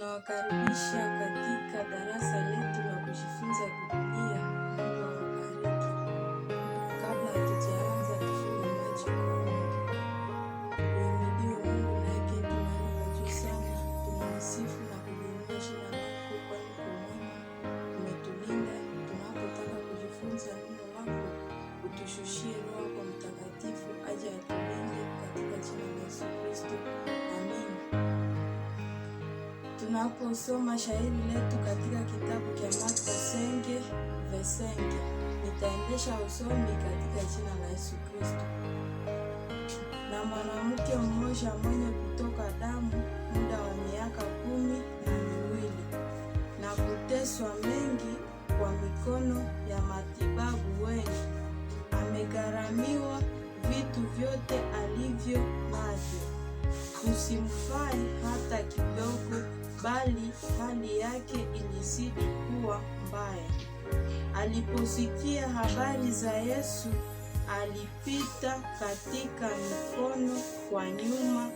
Tunawakaribisha katika darasa letu la kujifunza Biblia. Mungu awabariki. Kabla hatujaanza, tufunge macho kwa Mungu. Uhimidiwe Mungu unayeketi mahali pa juu sana. Tunamsifu na kuliinua jina lako, kwani uko mwema. Umetulinda tunapotaka kujifunza neno lako. Utushushie Roho yako Mtakatifu aje atulinde katika jina la Yesu Kristo. Amen. Tunaposoma shairi letu katika kitabu cha Marko 5:5, nitaendesha usomi katika jina la Yesu Kristo. Na mwanamke mmoja mwenye kutoka damu muda wa miaka 12 na kuteswa mengi kwa mikono ya matibabu wengi, amegharamiwa vitu vyote alivyo navyo, kusimfai hata kidogo, bali hali yake ilizidi kuwa mbaya. Aliposikia habari za Yesu, alipita katika mikono kwa nyuma,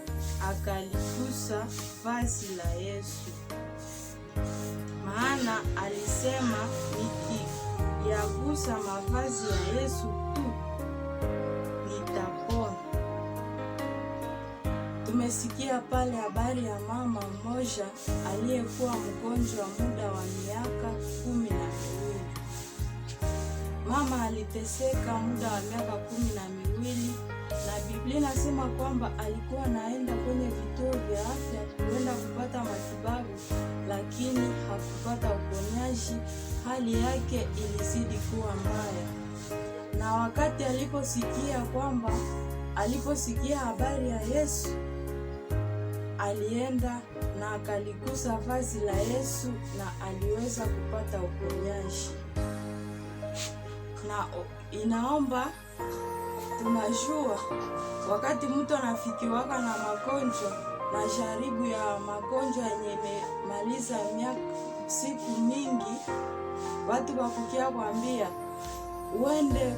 akaligusa vazi la Yesu. Maana alisema, nikiyagusa mavazi ya Yesu tu nitapona. Tumesikia pale habari ya mama mmoja aliyekuwa mgonjwa muda wa miaka 12. Mama aliteseka muda wa miaka 12, na Biblia inasema kwamba alikuwa anaenda kwenye vituo vya afya kuenda kupata matibabu, lakini hakupata uponyaji. Hali yake ilizidi kuwa mbaya, na wakati aliposikia habari ya Yesu, alienda na akaligusa vazi la Yesu na aliweza kupata uponyaji. Na inaomba, tunajua wakati mtu anafikiwaka na magonjwa na jaribu ya magonjwa yenye imemaliza siku mingi, watu wakukia kwambia uende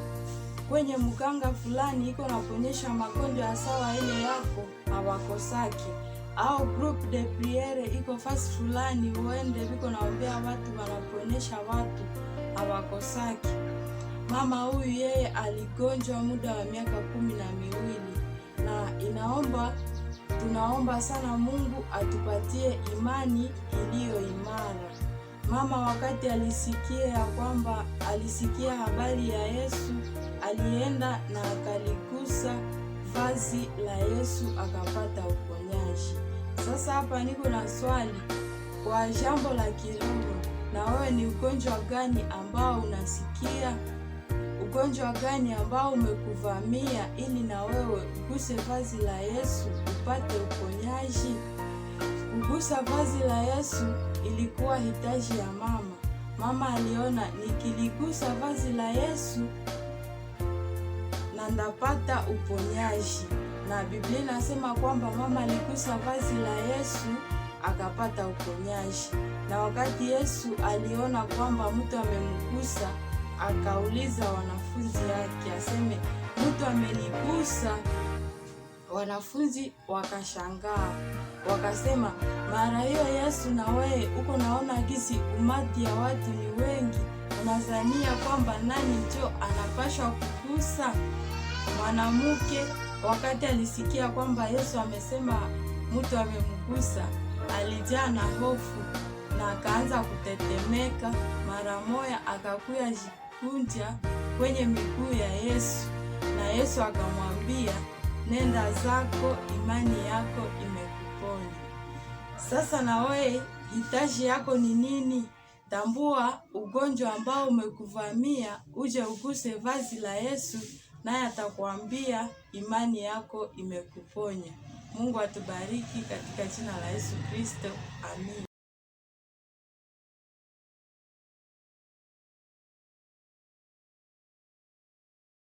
kwenye mganga fulani iko naponyesha magonjwa ya sawa ile yako, hawakosaki. Au group de priere iko fast fulani uende biko naombea watu wanaponyesha watu, hawakosaki. Mama huyu yeye aligonjwa muda wa miaka 12, na tunaomba sana Mungu atupatie imani iliyo imara. Mama wakati alisikia habari ya Yesu, alienda na akaligusa vazi la Yesu akapata uponyaji. Sasa hapa niko na swali kwa jambo la kiroho. Na wewe ni ugonjwa gani ambao unasikia? Ugonjwa gani ambao umekuvamia ili na wewe uguse vazi la Yesu upate uponyaji? Kugusa vazi la Yesu ilikuwa hitaji ya mama. Mama aliona, nikiligusa vazi la Yesu na ndapata uponyaji. Na Biblia inasema kwamba mama aligusa vazi la Yesu akapata uponyaji. Na wakati Yesu aliona kwamba mtu amemgusa, akauliza wanafunzi yake aseme, mtu amenigusa. Wanafunzi wakashangaa, wakasema, mara hiyo Yesu, na wewe uko naona gisi umati ya watu ni wengi, unazania kwamba nani ndio anapashwa kugusa? Mwanamke wakati alisikia kwamba Yesu amesema mtu amemgusa, alijaa na hofu na akaanza kutetemeka. Mara moja akakuya jikunja kwenye miguu ya Yesu, na Yesu akamwambia, nenda zako, imani yako imekuponya. Sasa na wewe hitaji yako ni nini? Tambua ugonjwa ambao umekuvamia, uje uguse vazi la Yesu, naye atakwambia imani yako imekuponya. Mungu atubariki katika jina la Yesu Kristo. Amen.